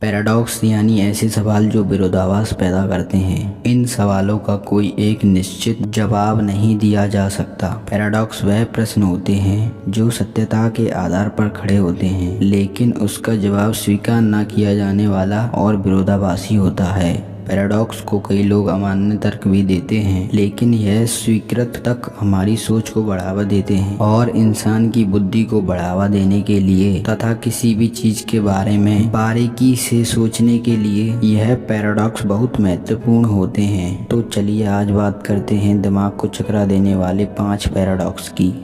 Paradox यानी ऐसे सवाल जो विरोधाभास पैदा करते हैं। इन सवालों का कोई एक निश्चित जवाब नहीं दिया जा सकता। पैराडॉक्स वह प्रश्न होते हैं जो सत्यता के आधार पर खड़े होते हैं, लेकिन उसका जवाब स्वीकार न किया जाने वाला और विरोधाभासी होता है। पैराडॉक्स को कई लोग अमान्य तर्क भी देते हैं, लेकिन यह स्वीकृत तक हमारी सोच को बढ़ावा देते हैं और इंसान की बुद्धि को बढ़ावा देने के लिए तथा किसी भी चीज के बारे में बारीकी से सोचने के लिए यह पैराडॉक्स बहुत महत्वपूर्ण होते हैं। तो चलिए आज बात करते हैं दिमाग को चकरा देने वाले 5 पैराडॉक्स की।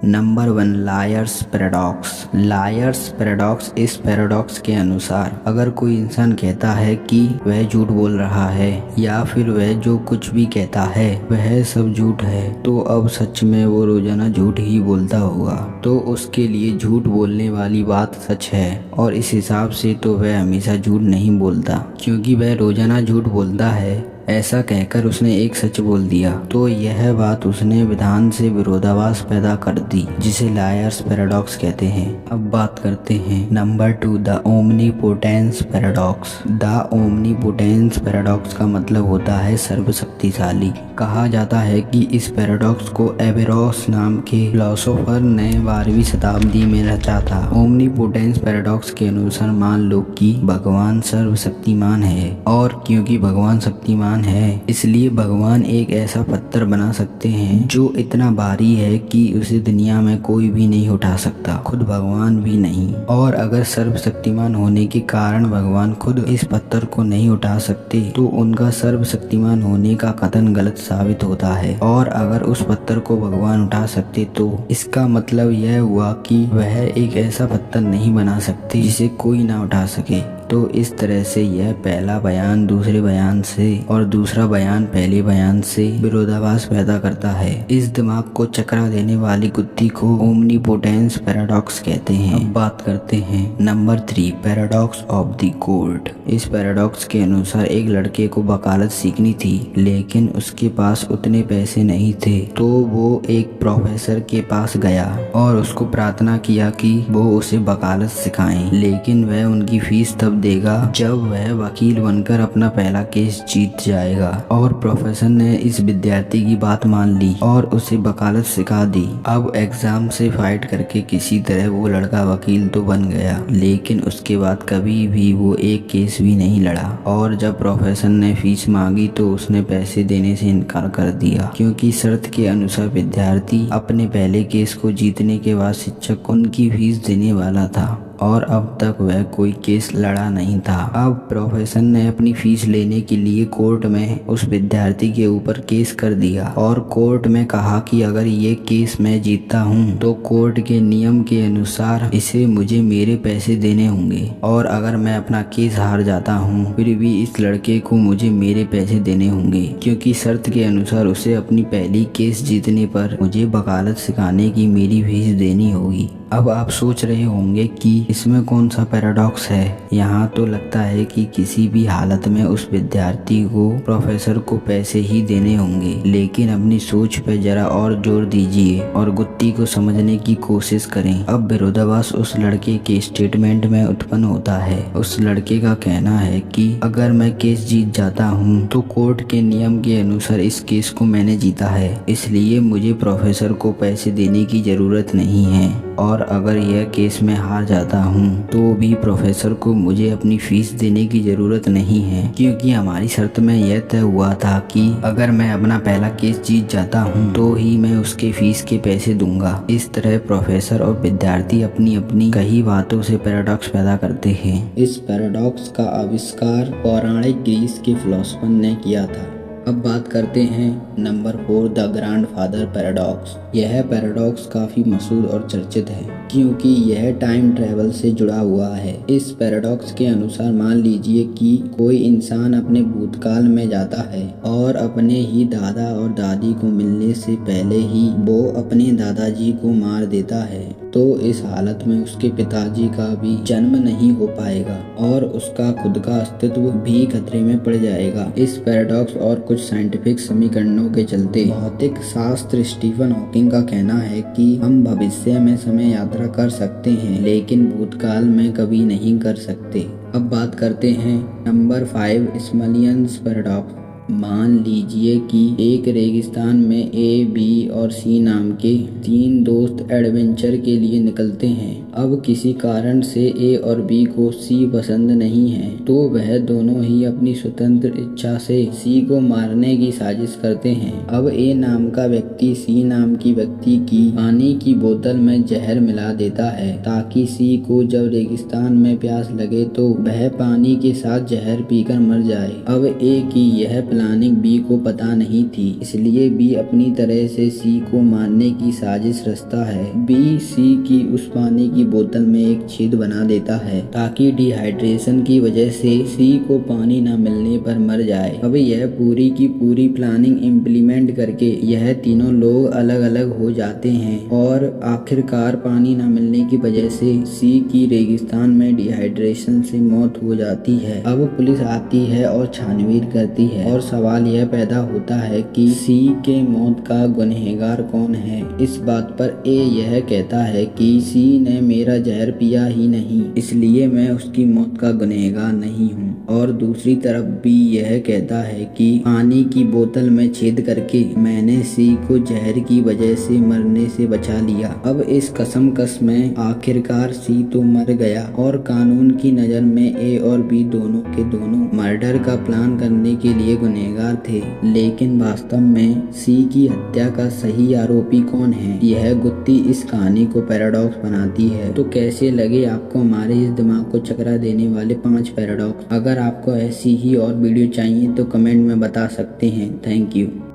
Number 1, lawyers paradox. Lawyers paradox इस पैराडॉक्स के अनुसार अगर कोई इंसान कहता है कि वह झूठ बोल रहा है या फिर वह जो कुछ भी कहता है वह सब झूठ है, तो अब सच में वो रोजाना झूठ ही बोलता होगा। तो उसके लिए झूठ बोलने वाली बात सच है और इस हिसाब से तो वह हमेशा झूठ नहीं बोलता, क्योंकि वह रोजाना झूठ बोलता है। ऐसा कहकर उसने एक सच बोल दिया, तो यह बात उसने विधान से विरोधाभास पैदा कर दी, जिसे लायर्स पैराडॉक्स कहते हैं। अब बात करते हैं number 2, the omnipotence paradox. The omnipotence paradox का मतलब होता है सर्वशक्तिशाली। कहा जाता है कि इस पैराडॉक्स को एवेरोस नाम के फिलोसोफर ने 12वीं शताब्दी में रचा था। ओमनीपोटेंस पैराडॉक्स के अनुसार मान लो कि भगवान सर्वशक्तिमान है, और क्योंकि भगवान शक्तिमान है इसलिए भगवान एक ऐसा पत्थर बना सकते हैं जो इतना भारी है कि उसे दुनिया में कोई भी नहीं उठा सकता, खुद भगवान भी नहीं। और अगर सर्वशक्तिमान होने के कारण भगवान खुद इस पत्थर को नहीं उठा सकते, तो उनका सर्वशक्तिमान होने का कथन गलत साबित होता है। और अगर उस पत्थर को भगवान उठा सकते, तो इसका मतलब यह हुआ कि वह एक ऐसा पत्थर नहीं बना सकते जिसे कोई ना उठा सके। तो इस तरह से यह पहला बयान दूसरे बयान से और दूसरा बयान पहले बयान से विरोधाभास पैदा करता है। इस दिमाग को चकरा देने वाली गुत्थी को ओमनीपोटेंस पैराडॉक्स कहते हैं। अब बात करते हैं number 3, paradox of the court. इस पैराडॉक्स के अनुसार एक लड़के को वकालत सीखनी थी, लेकिन उसके पास उतने पैसे नहीं थे, तो वो एक प्रोफेसर के पास गया और उसको प्रार्थना किया कि वो उसे वकालत सिखाएं, लेकिन वह उनकी फीस तब देगा जब वह वकील बनकर अपना पहला केस जीत जाएगा। और प्रोफेसर ने इस विद्यार्थी की बात मान ली और उसे वकालत सिखा दी। अब एग्जाम से फाइट करके किसी तरह वो लड़का वकील तो बन गया, लेकिन उसके बाद कभी भी वो एक केस भी नहीं लड़ा। और जब प्रोफेसर ने फीस मांगी तो उसने पैसे देने से इनकार कर दिया, क्योंकि शर्त के अनुसार विद्यार्थी अपने पहले केस को जीतने के बाद शिक्षक उनकी फीस देने वाला था और अब तक वह कोई केस लड़ा नहीं था। अब प्रोफेसर ने अपनी फीस लेने के लिए कोर्ट में उस विद्यार्थी के ऊपर केस कर दिया और कोर्ट में कहा कि अगर ये केस मैं जीतता हूँ तो कोर्ट के नियम के अनुसार इसे मुझे मेरे पैसे देने होंगे, और अगर मैं अपना केस हार जाता हूँ फिर भी इस लड़के को मुझे मेरे पैसे देने होंगे, क्योंकि शर्त के अनुसार उसे अपनी पहली केस जीतने पर मुझे वकालत सिखाने की मेरी फीस देनी होगी। अब आप सोच रहे होंगे कि इसमें कौन सा पैराडॉक्स है। यहाँ तो लगता है कि किसी भी हालत में उस विद्यार्थी को प्रोफेसर को पैसे ही देने होंगे, लेकिन अपनी सोच पे जरा और जोर दीजिए और गुत्थी को समझने की कोशिश करें। अब विरोधाभास उस लड़के के स्टेटमेंट में उत्पन्न होता है। उस लड़के का कहना है कि अगर मैं केस जीत जाता हूँ तो कोर्ट के नियम के अनुसार इस केस को मैंने जीता है, इसलिए मुझे प्रोफेसर को पैसे देने की जरूरत नहीं है, और अगर यह केस मैं हार जाता हूँ तो भी प्रोफेसर को मुझे अपनी फीस देने की जरूरत नहीं है, क्योंकि हमारी शर्त में यह तय हुआ था कि अगर मैं अपना पहला केस जीत जाता हूँ तो ही मैं उसके फीस के पैसे दूंगा। इस तरह प्रोफेसर और विद्यार्थी अपनी अपनी कई बातों से पैराडॉक्स पैदा करते हैं। इस पैराडॉक्स का आविष्कार पौराणिक ग्रीस के फिलोसोफर ने किया था। अब बात करते हैं नंबर 4, द ग्रैंडफादर पैराडॉक्स। यह पैराडॉक्स काफी मशहूर और चर्चित है क्योंकि यह टाइम ट्रेवल से जुड़ा हुआ है। इस पैराडॉक्स के अनुसार मान लीजिए कि कोई इंसान अपने भूतकाल में जाता है और अपने ही दादा और दादी को मिलने से पहले ही वो अपने दादाजी को मार देता है, तो इस हालत में उसके पिताजी का भी जन्म नहीं हो पाएगा और उसका खुद का अस्तित्व भी खतरे में पड़ जाएगा। इस पैराडॉक्स और कुछ साइंटिफिक समीकरणों के चलते भौतिक शास्त्र स्टीफन हॉकिंग हॉकिंग का कहना है कि हम भविष्य में समय यात्रा कर सकते हैं लेकिन भूतकाल में कभी नहीं कर सकते। अब बात करते हैं नंबर 5 स्मलियंस पैराडॉक्स। मान लीजिए कि एक रेगिस्तान में ए, बी और सी नाम के 3 दोस्त एडवेंचर के लिए निकलते हैं। अब किसी कारण से ए और बी को सी पसंद नहीं है तो वह दोनों ही अपनी स्वतंत्र इच्छा से सी को मारने की साजिश करते हैं। अब ए नाम का व्यक्ति सी नाम की व्यक्ति की पानी की बोतल में जहर मिला देता है ताकि सी को जब रेगिस्तान में प्यास लगे तो वह पानी के साथ जहर पीकर मर जाए। अब ए की यह प्लानिंग बी को पता नहीं थी, इसलिए बी अपनी तरह से सी को मारने की साजिश रचता है। बी सी की उस पानी की बोतल में एक छेद बना देता है ताकि डिहाइड्रेशन की वजह से सी को पानी न मिलने पर मर जाए। अब यह पूरी की पूरी प्लानिंग इम्प्लीमेंट करके यह तीनों लोग अलग अलग हो जाते हैं और आखिरकार पानी न मिलने की वजह से सी की रेगिस्तान में डिहाइड्रेशन से मौत हो जाती है। अब पुलिस आती है और छानबीन करती है और सवाल यह पैदा होता है कि सी के मौत का गुनहगार कौन है। इस बात पर ए यह कहता है कि सी ने मेरा जहर पिया ही नहीं, इसलिए मैं उसकी मौत का गुनहगार नहीं हूँ। और दूसरी तरफ बी यह कहता है कि पानी की बोतल में छेद करके मैंने सी को जहर की वजह से मरने से बचा लिया। अब इस कसमकस में आखिरकार सी तो मर गया और कानून की नज़र में ए और बी दोनों के दोनों मर्डर का प्लान करने के लिए गुनहगार थे, लेकिन वास्तव में सी की हत्या का सही आरोपी कौन है, यह गुत्थी इस कहानी को पैराडॉक्स बनाती है। तो कैसे लगे आपको हमारे इस दिमाग को चकरा देने वाले 5 पैराडॉक्स? अगर आपको ऐसी ही और वीडियो चाहिए तो कमेंट में बता सकते हैं। Thank you.